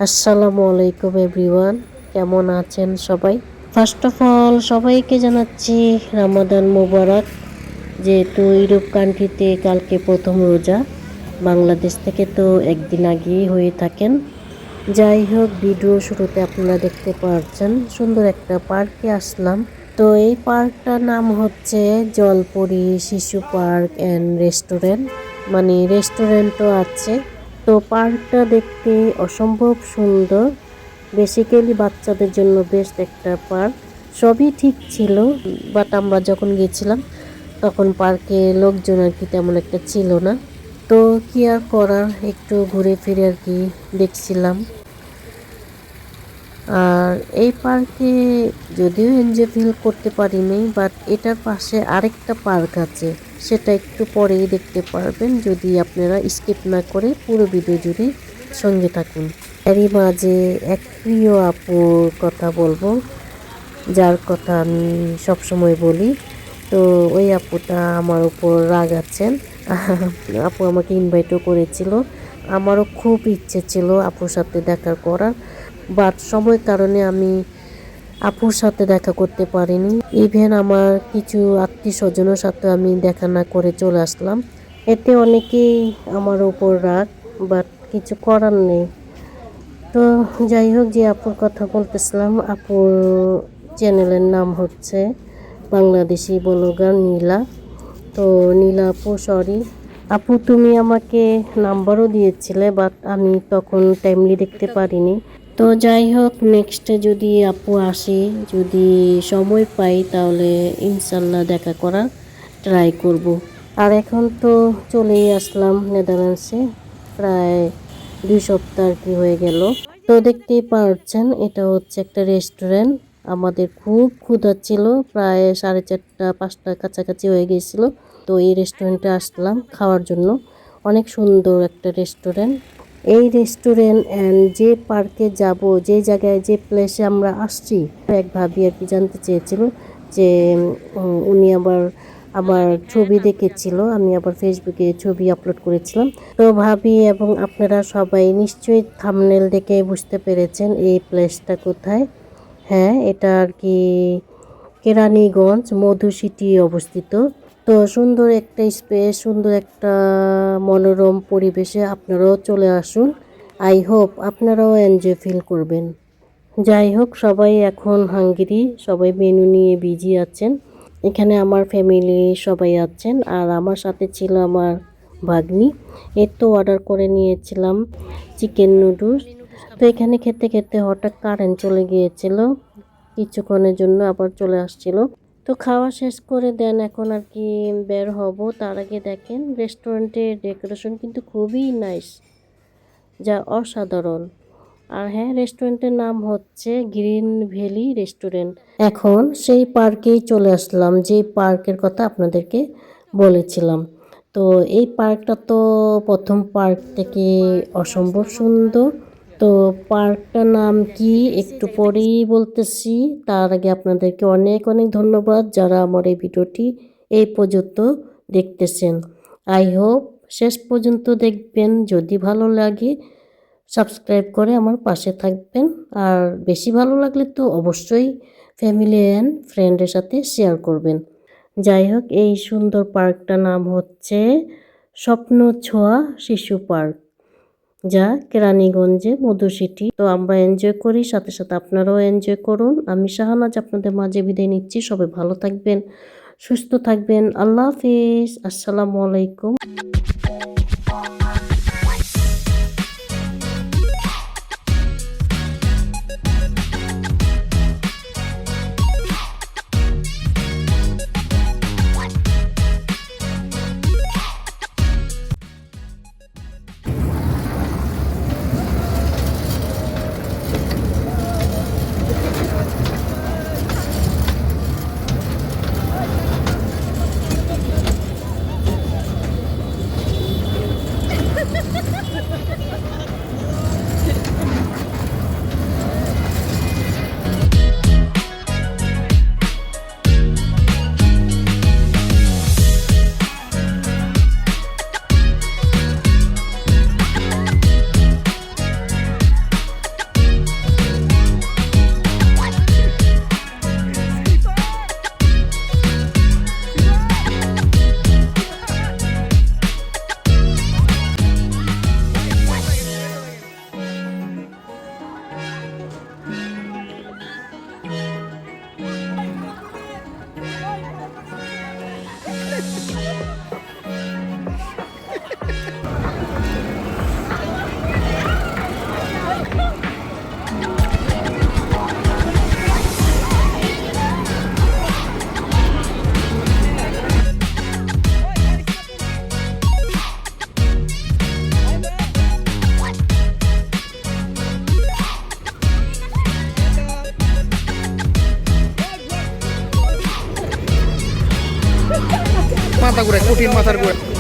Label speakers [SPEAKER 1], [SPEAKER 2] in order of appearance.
[SPEAKER 1] আসসালামু আলাইকুম এভরিওয়ান, কেমন আছেন সবাই? ফার্স্ট অফ অল সবাইকে জানাচ্ছি রমাদান মোবারক। যেহেতু ইউরোপ কান্ট্রিতে কালকে প্রথম রোজা, বাংলাদেশ থেকে তো একদিন আগেই হয়ে থাকেন। যাই হোক, ভিডিও শুরুতে আপনারা দেখতে পাচ্ছেন সুন্দর একটা পার্কে আসলাম। তো এই পার্কটার নাম হচ্ছে জলপরি শিশু পার্ক অ্যান্ড রেস্টুরেন্ট, মানে রেস্টুরেন্টও আছে। তো পার্কটা দেখতে অসম্ভব সুন্দর, বেসিক্যালি বাচ্চাদের জন্য বেস্ট একটা পার্ক। সবই ঠিক ছিল, বাট আমরা যখন গেছিলাম তখন পার্কে লোকজন আর কি তেমন একটা ছিল না। তো কি আর করার, একটু ঘুরে ফিরে আর কি দেখছিলাম। আর এই পার্কে যদিও এনজয় ফিল করতে পারিনি, বাট এটার পাশে আরেকটা পার্ক আছে, সেটা একটু পরেই দেখতে পারবেন যদি আপনারা স্কিপ না করে পুরো ভিডিও জুড়ে সঙ্গে থাকুন। এরই মাঝে এক প্রিয় আপুর কথা বলবো, যার কথা আমি সবসময় বলি। তো ওই আপুটা আমার উপর রাগ আছেন। আপু আমাকে ইনভাইটও করেছিল, আমারও খুব ইচ্ছে ছিল আপুর সাথে দেখা করার, বাট সময়ের কারণে আমি আপুর সাথে দেখা করতে পারিনি। ইভেন আমার কিছু আত্মীয় স্বজনের সাথে আমি দেখা না করে চলে আসলাম। এতে অনেকেই আমার উপর রাগ, বাট কিছু করার নেই। তো যাই হোক, যে আপুর কথা বলতেছিলাম, আপুর চ্যানেলের নাম হচ্ছে বাংলাদেশি ব্লগার নীলা। তো নীলা আপু, সরি আপু, তুমি আমাকে নাম্বারও দিয়েছিলে, বাট আমি তখন টাইমলি দেখতে পারিনি। তো যাই হোক, নেক্সটে যদি আপু আসে, যদি সময় পাই, তাহলে ইনশাল্লাহ দেখা করার ট্রাই করব। আর এখন তো চলেই আসলাম নেদারল্যান্ডসে, প্রায় 2 সপ্তাহ আর কি হয়ে গেল। তো দেখতেই পাচ্ছেন এটা হচ্ছে একটা রেস্টুরেন্ট। আমাদের খুব ক্ষুধা ছিল, প্রায় 4:30-5টার কাছাকাছি হয়ে গিয়েছিল। তো এই রেস্টুরেন্টে আসলাম খাওয়ার জন্য। অনেক সুন্দর একটা রেস্টুরেন্ট। এই রেস্টুরেন্ট অ্যান্ড যে পার্কে যাব, যে জায়গায় যে প্লেসে আমরা আসছি, এক ভাবি আর কি জানতে চেয়েছিল যে উনি আবার আমার ছবি দেখেছিল, আমি আবার ফেসবুকে ছবি আপলোড করেছিলাম। তো ভাবি এবং আপনারা সবাই নিশ্চয়ই থাম্বনেল দেখে বুঝতে পেরেছেন এই প্লেসটা কোথায়। হ্যাঁ, এটা আর কি কেরানীগঞ্জ মধু সিটি অবস্থিত। তো সুন্দর একটা স্পেস, সুন্দর একটা মনোরম পরিবেশে আপনারাও চলে আসুন। আই হোপ আপনারাও এনজয় ফিল করবেন। যাই হোক, সবাই এখন হাঙ্গরি, সবাই মেনু নিয়ে বিজি আছেন। এখানে আমার ফ্যামিলি সবাই আছেন, আর আমার সাথে ছিল আমার ভাগ্নি। এর তো অর্ডার করে নিয়েছিলাম চিকেন নুডলস। তো এখানে খেতে খেতে হঠাৎ কারেন্ট চলে গিয়েছিল, কিছুক্ষণের জন্য আবার চলে আসছিল। তো খাওয়া শেষ করে দেন এখন আর কি বের হব। তার আগে দেখেন রেস্টুরেন্টের ডেকোরেশন কিন্তু খুবই নাইস, যা অসাধারণ। আর হ্যাঁ, রেস্টুরেন্টের নাম হচ্ছে গ্রিন ভ্যালি রেস্টুরেন্ট। এখন সেই পার্কেই চলে আসলাম, যে পার্কের কথা আপনাদেরকে বলেছিলাম। তো এই পার্কটা তো প্রথম পার্ক থেকে অসম্ভব সুন্দর। তো পার্কটার নাম কি একটু পরেই বলতেছি, তার আগে আপনাদেরকে অনেক অনেক ধন্যবাদ যারা আমার এই ভিডিওটি এই পর্যন্ত দেখতেছেন। আই হোপ শেষ পর্যন্ত দেখবেন। যদি ভালো লাগে সাবস্ক্রাইব করে আমার পাশে থাকবেন, আর বেশি ভালো লাগলে তো অবশ্যই ফ্যামিলি অ্যান্ড ফ্রেন্ডের সাথে শেয়ার করবেন। যাই হোক, এই সুন্দর পার্কটার নাম হচ্ছে স্বপ্ন ছোঁয়া শিশু পার্ক, যা কেরানীগঞ্জে মধু সিটি। তো আমরা এনজয় করি, সাথে সাথে আপনারাও এনজয় করুন। আমি শাহানাজ আপনাদের মাঝে বিদায় নিচ্ছি। সবাই ভালো থাকবেন, সুস্থ থাকবেন। আল্লাহ হাফিজ, আসসালামু আলাইকুম।
[SPEAKER 2] ঘুরে, কঠিন মাথার ঘুরে।